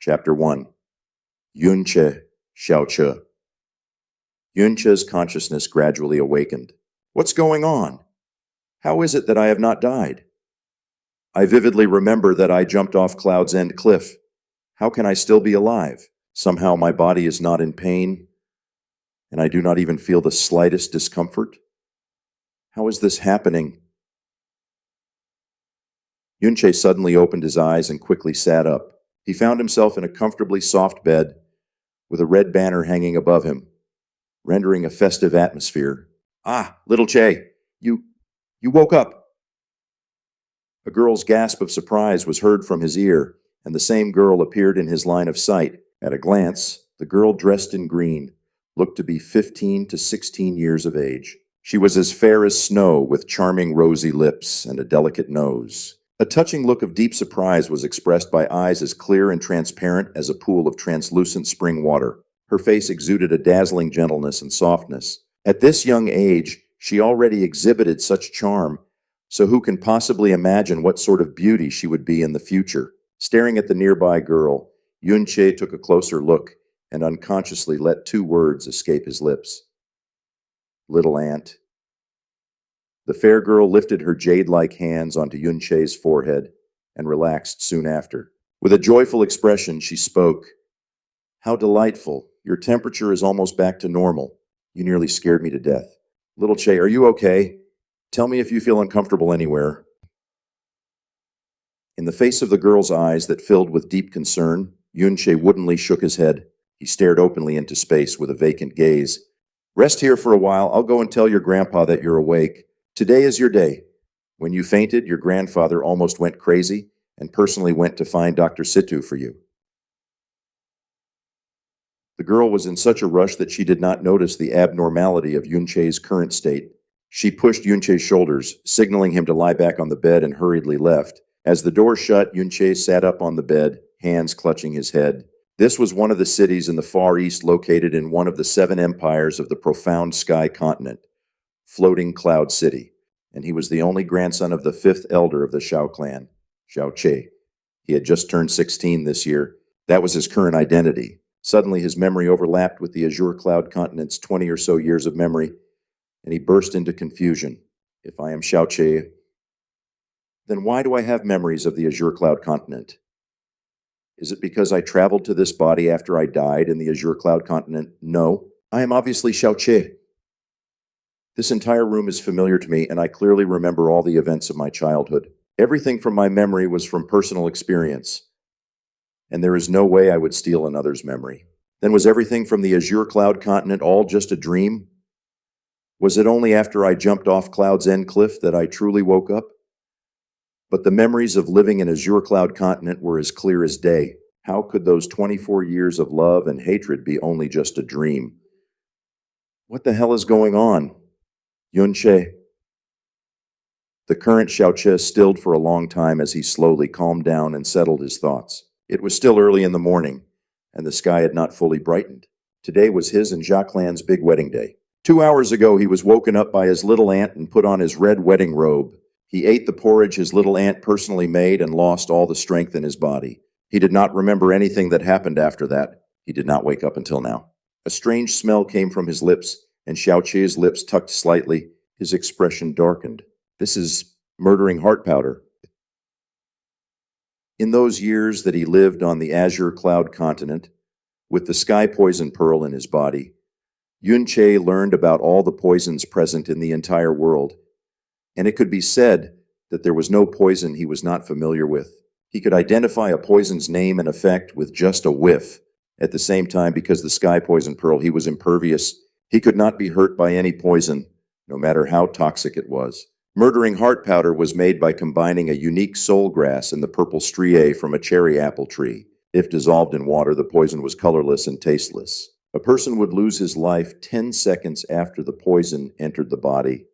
Chapter 1. Yunche Xiaoche. Yunche's consciousness gradually awakened. What's going on? How is it that I have not died? I vividly remember that I jumped off Cloud's End cliff. How can I still be alive? Somehow my body is not in pain, and I do not even feel the slightest discomfort. How is this happening? Yunche suddenly opened his eyes and quickly sat up. He found himself in a comfortably soft bed with a red banner hanging above him, rendering a festive atmosphere. Ah, little Che, you woke up. A girl's gasp of surprise was heard from his ear, and the same girl appeared in his line of sight. At a glance, the girl dressed in green looked to be 15 to 16 years of age. She was as fair as snow, with charming rosy lips and a delicate nose. A touching look of deep surprise was expressed by eyes as clear and transparent as a pool of translucent spring water. Her face exuded a dazzling gentleness and softness. At this young age, she already exhibited such charm, so who can possibly imagine what sort of beauty she would be in the future? Staring at the nearby girl, Yunche took a closer look and unconsciously let two words escape his lips. Little Aunt. The fair girl lifted her jade-like hands onto Yunche's forehead and relaxed soon after. With a joyful expression, she spoke. How delightful. Your temperature is almost back to normal. You nearly scared me to death. Little Che, are you okay? Tell me if you feel uncomfortable anywhere. In the face of the girl's eyes that filled with deep concern, Yunche woodenly shook his head. He stared openly into space with a vacant gaze. Rest here for a while. I'll go and tell your grandpa that you're awake. Today is your day. When you fainted, your grandfather almost went crazy and personally went to find Dr. Situ for you. The girl was in such a rush that she did not notice the abnormality of Yunche's current state. She pushed Yunche's shoulders, signaling him to lie back on the bed, and hurriedly left. As the door shut, Yunche sat up on the bed, hands clutching his head. This was one of the cities in the Far East located in one of the 7 empires of the profound sky continent, Floating Cloud City, and he was the only grandson of the 5th elder of the Xiao clan, Xiao Che. He had just turned 16 this year. That was his current identity. Suddenly his memory overlapped with the Azure Cloud continent's 20 or so years of memory, and he burst into confusion. If I am Xiao Che, then why do I have memories of the Azure Cloud continent? Is it because I traveled to this body after I died in the Azure Cloud continent? No, I am obviously Xiao Che. This entire room is familiar to me, and I clearly remember all the events of my childhood. Everything from my memory was from personal experience, and there is no way I would steal another's memory. Then was everything from the Azure Cloud continent all just a dream? Was it only after I jumped off Cloud's End cliff that I truly woke up? But the memories of living in Azure Cloud continent were as clear as day. How could those 24 years of love and hatred be only just a dream? What the hell is going on? Yunche. The current Xiaoche stilled for a long time as he slowly calmed down and settled his thoughts. It was still early in the morning, and the sky had not fully brightened. Today was his and Jacqueline's big wedding day. 2 hours ago, he was woken up by his little aunt and put on his red wedding robe. He ate the porridge his little aunt personally made and lost all the strength in his body. He did not remember anything that happened after that. He did not wake up until now. A strange smell came from his lips, and Xiaoche's lips tucked slightly. His expression darkened. This is murdering heart powder. In those years that he lived on the Azure Cloud continent, with the sky poison pearl in his body, Yunche learned about all the poisons present in the entire world, and it could be said that there was no poison he was not familiar with. He could identify a poison's name and effect with just a whiff. At the same time, because the sky poison pearl, he was impervious. He could not be hurt by any poison, no matter how toxic it was. Murdering heart powder was made by combining a unique soul grass and the purple striae from a cherry apple tree. If dissolved in water, the poison was colorless and tasteless. A person would lose his life 10 seconds after the poison entered the body,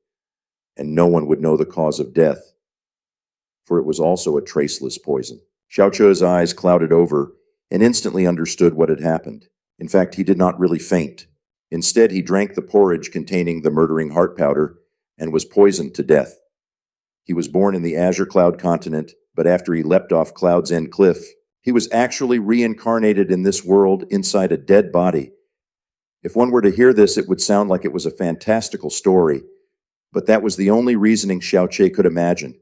and no one would know the cause of death, for it was also a traceless poison. Xiaoche's eyes clouded over and instantly understood what had happened. In fact, he did not really faint. Instead, he drank the porridge containing the murdering heart powder and was poisoned to death. He was born in the Azure Cloud continent, but after he leapt off Cloud's End cliff, He was actually reincarnated in this world inside a dead body. If one were to hear this, it would sound like it was a fantastical story, but that was the only reasoning Xiaoqie could imagine.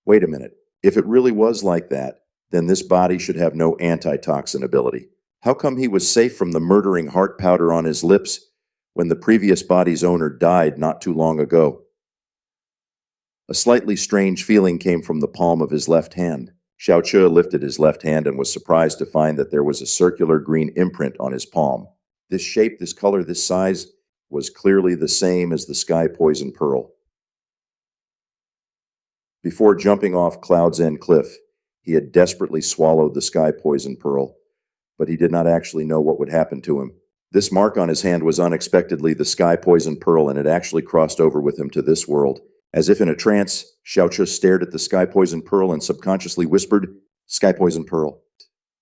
Wait a minute. If it really was like that, then this body should have no antitoxin ability. How come he was safe from the murdering heart powder on his lips when the previous body's owner died not too long ago? A slightly strange feeling came from the palm of his left hand. Xiaoqie lifted his left hand and was surprised to find that there was a circular green imprint on his palm. This shape, this color, this size was clearly the same as the sky poison pearl. Before jumping off Cloud's End Cliff, he had desperately swallowed the sky poison pearl, but he did not actually know what would happen to him. This mark on his hand was unexpectedly the sky poison pearl, and it actually crossed over with him to this world. As if in a trance, Xiaoqie stared at the sky poison pearl and subconsciously whispered, "Sky poison pearl."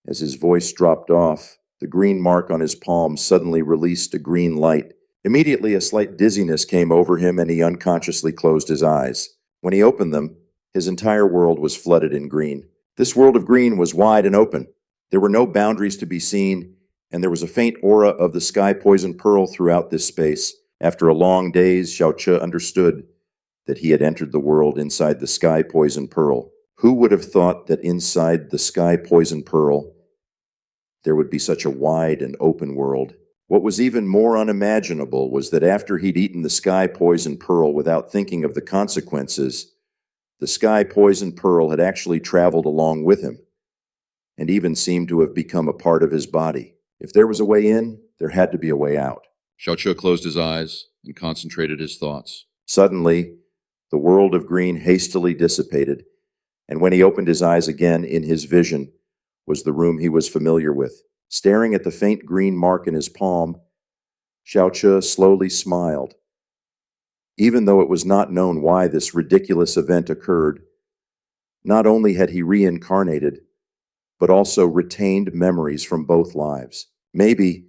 As his voice dropped off, the green mark on his palm suddenly released a green light. Immediately, a slight dizziness came over him, and he unconsciously closed his eyes. When he opened them, his entire world was flooded in green. This world of green was wide and open. There were no boundaries to be seen, and there was a faint aura of the sky poison pearl throughout this space. After a long daze, Xiaoqie understood that he had entered the world inside the sky poison pearl. Who would have thought that inside the sky poison pearl there would be such a wide and open world? What was even more unimaginable was that after he'd eaten the sky poison pearl without thinking of the consequences, the sky poison pearl had actually traveled along with him, and even seemed to have become a part of his body. If there was a way in, there had to be a way out. Xiaoqie closed his eyes and concentrated his thoughts. Suddenly, the world of green hastily dissipated, and when he opened his eyes again, in his vision was the room he was familiar with. Staring at the faint green mark in his palm, Xiaoqie slowly smiled. Even though it was not known why this ridiculous event occurred, not only had he reincarnated, but also retained memories from both lives. Maybe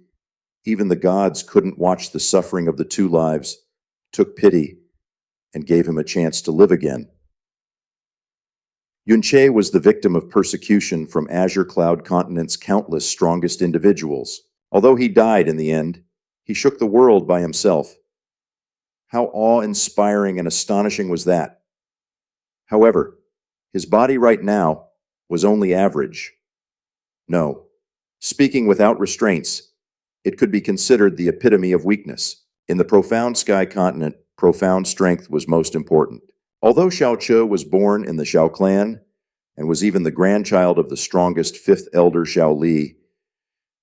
even the gods couldn't watch the suffering of the two lives, took pity, and gave him a chance to live again. Yunche was the victim of persecution from Azure Cloud Continent's countless strongest individuals. Although he died in the end, he shook the world by himself. How awe-inspiring and astonishing was that? However, his body right now was only average. No, speaking without restraints, it could be considered the epitome of weakness. In the profound sky continent, profound strength was most important. Although Xiaoqie was born in the Xiao clan and was even the grandchild of the strongest fifth elder Xiao Li,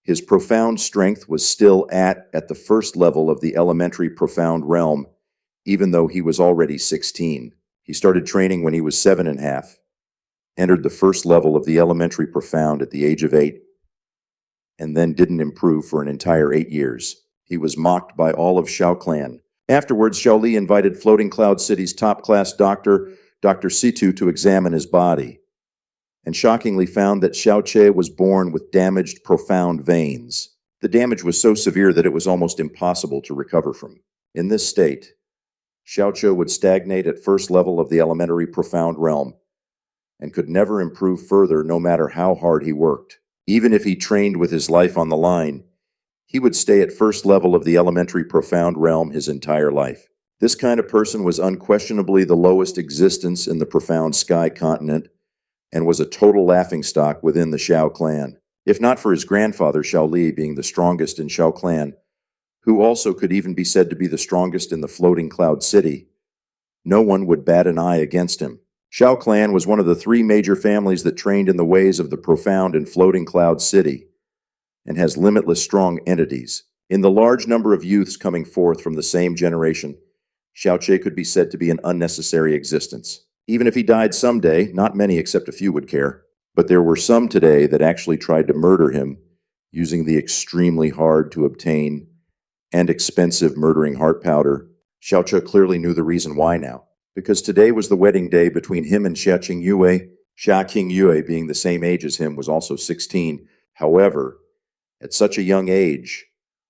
his profound strength was still at the first level of the elementary profound realm, even though he was already 16. He started training when he was 7.5, entered the first level of the elementary profound at the age of 8, and then didn't improve for an entire 8 years. He was mocked by all of Xiao clan. Afterwards, Xiao Li invited Floating Cloud City's top-class doctor, Dr. Situ, to examine his body, and shockingly found that Xiaoqie was born with damaged profound veins. The damage was so severe that it was almost impossible to recover from. In this state, Xiaoqie would stagnate at first level of the elementary profound realm and could never improve further no matter how hard he worked. Even if he trained with his life on the line, he would stay at first level of the elementary profound realm his entire life. This kind of person was unquestionably the lowest existence in the profound sky continent and was a total laughingstock within the Xiao clan. If not for his grandfather, Xiao Li, being the strongest in Xiao clan, who also could even be said to be the strongest in the Floating Cloud City, no one would bat an eye against him. Xiao clan was one of the 3 major families that trained in the ways of the profound and Floating Cloud City, and has limitless strong entities. In the large number of youths coming forth from the same generation, Xiaoqie could be said to be an unnecessary existence. Even if he died someday, not many except a few would care. But there were some today that actually tried to murder him using the extremely hard to obtain and expensive murdering heart powder. Xiaoqie clearly knew the reason why now, because today was the wedding day between him and Xia Qingyue. Xia Qingyue, being the same age as him, was also 16. However, at such a young age,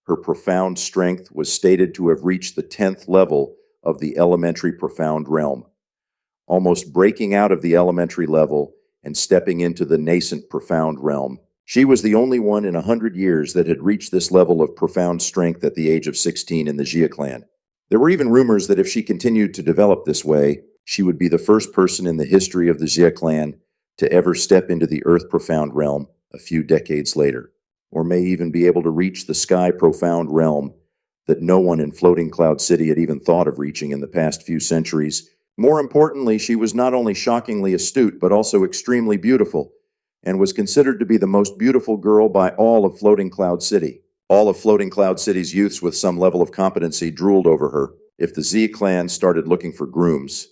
her profound strength was stated to have reached the 10th level of the elementary profound realm. Almost breaking out of the elementary level and stepping into the nascent profound realm. She was the only one in 100 years that had reached this level of profound strength at the age of 16 in the Jia clan. There were even rumors that if she continued to develop this way, she would be the first person in the history of the Jia clan to ever step into the earth profound realm a few decades later, or may even be able to reach the sky profound realm that no one in Floating Cloud City had even thought of reaching in the past few centuries. More importantly, she was not only shockingly astute, but also extremely beautiful, and was considered to be the most beautiful girl by all of Floating Cloud City. All of Floating Cloud City's youths with some level of competency drooled over her. If the Z clan started looking for grooms,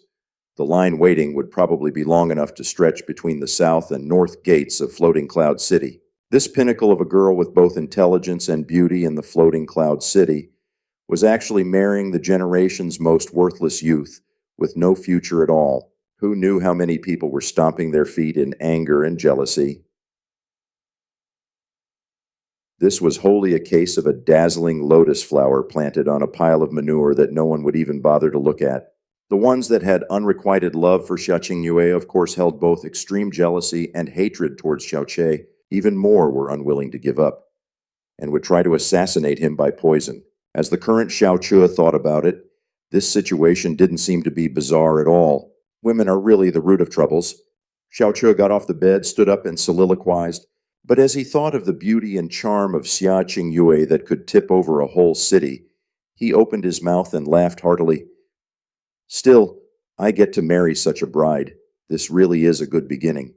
the line waiting would probably be long enough to stretch between the south and north gates of Floating Cloud City. This pinnacle of a girl with both intelligence and beauty in the Floating Cloud City was actually marrying the generation's most worthless youth with no future at all. Who knew how many people were stomping their feet in anger and jealousy? This was wholly a case of a dazzling lotus flower planted on a pile of manure that no one would even bother to look at. The ones that had unrequited love for Xia Qingyue, of course, held both extreme jealousy and hatred towards Xiao Che. Even more were unwilling to give up, and would try to assassinate him by poison. As the current Xiao Chua thought about it, this situation didn't seem to be bizarre at all. Women are really the root of troubles. Xiao Chua got off the bed, stood up, and soliloquized. But as he thought of the beauty and charm of Xia Qingyue that could tip over a whole city, he opened his mouth and laughed heartily. Still, I get to marry such a bride. This really is a good beginning.